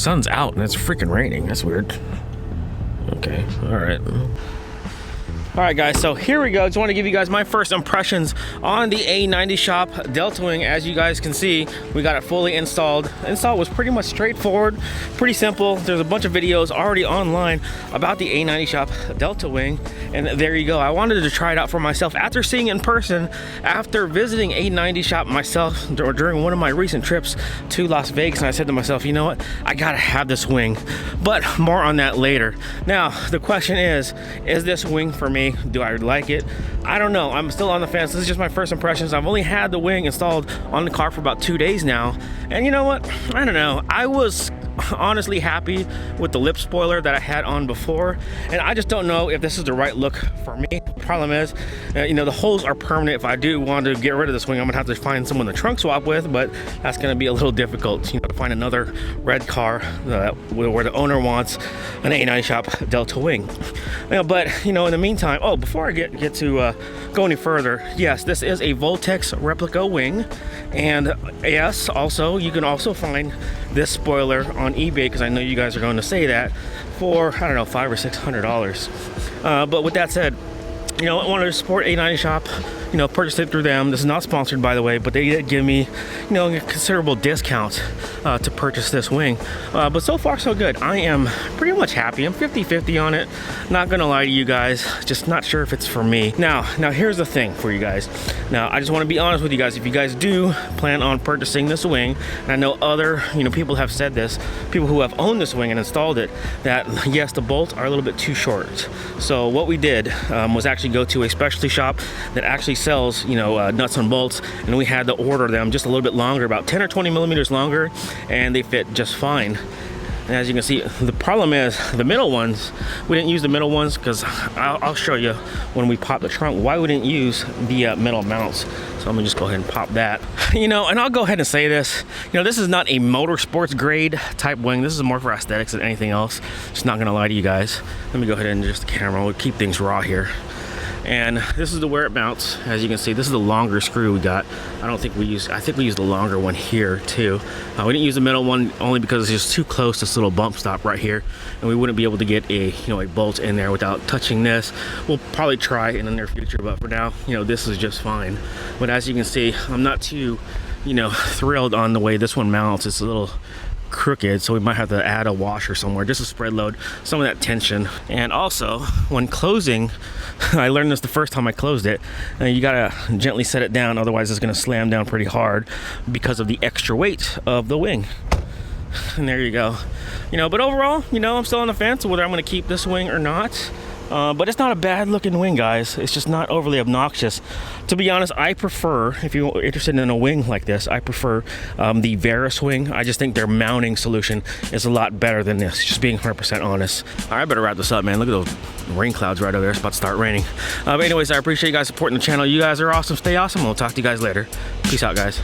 sun's out and it's freaking raining. That's weird. Okay, all right. All right, guys, so here we go. Just want to give you guys my first impressions on the A90SHOP Delta Wing. As you guys can see, we got it fully installed. Install was pretty much straightforward, pretty simple. There's a bunch of videos already online about the A90SHOP Delta Wing, and there you go. I wanted to try it out for myself after seeing it in person, after visiting A90SHOP myself during one of my recent trips to Las Vegas, and I said to myself, you know what? I gotta have this wing, but more on that later. Now, the question is this wing for me? Do I like it? I don't know. I'm still on the fence. This is just my first impressions. I've only had the wing installed on the car for about 2 days now, and you know what? I don't know. I was honestly happy with the lip spoiler that I had on before, and I just don't know if this is the right look for me. Problem is, you know, the holes are permanent. If I do want to get rid of this wing, I'm gonna have to find someone to trunk swap with, but that's gonna be a little difficult, you know, to find another red car where the owner wants an A90SHOP Delta wing. You know, but you know, in the meantime, oh, before I get to go any further, yes, this is a Voltex replica wing, and yes, also you can also find this spoiler on eBay, because I know you guys are going to say that, for I don't know, $500 or $600. But with that said, you know, I wanted to support A90SHOP, you know, purchased it through them. This is not sponsored, by the way, but they did give me, you know, a considerable discount to purchase this wing. But so far, so good. I am pretty much happy. I'm 50-50 on it. Not gonna lie to you guys, just not sure if it's for me. Now here's the thing for you guys. Now, I just want to be honest with you guys. If you guys do plan on purchasing this wing, and I know other, you know, people have said this, people who have owned this wing and installed it, that yes, the bolts are a little bit too short. So what we did was actually go to a specialty shop that actually sells, you know, nuts and bolts, and we had to order them just a little bit longer, about 10 or 20 millimeters longer, and they fit just fine. And as you can see, the problem is the middle ones, we didn't use the middle ones because I'll show you when we pop the trunk why we didn't use the metal mounts. So I'm gonna just go ahead and pop that. You know, and I'll go ahead and say this, you know, this is not a motorsports grade type wing. This is more for aesthetics than anything else. Just not gonna lie to you guys. Let me go ahead and adjust the camera. We'll keep things raw here. And this is the where it mounts. As you can see, this is the longer screw we got. I think we used the longer one here too. We didn't use the middle one only because it's just too close to this little bump stop right here, and we wouldn't be able to get a, you know, a bolt in there without touching this. We'll probably try in the near future, but for now, you know, this is just fine. But as you can see, I'm not too, you know, thrilled on the way this one mounts. It's a little crooked, so we might have to add a washer somewhere just to spread load some of that tension. And also, when closing, I learned this the first time I closed it, you gotta gently set it down, otherwise it's gonna slam down pretty hard because of the extra weight of the wing. And there you go. You know, but overall, you know, I'm still on the fence whether I'm gonna keep this wing or not. But it's not a bad looking wing, guys. It's just not overly obnoxious. To be honest, I prefer, if you're interested in a wing like this, I prefer the Veris wing. I just think their mounting solution is a lot better than this, just being 100% honest. All right, I better wrap this up, man. Look at those rain clouds right over there. It's about to start raining. But anyways, I appreciate you guys supporting the channel. You guys are awesome. Stay awesome. We'll talk to you guys later. Peace out, guys.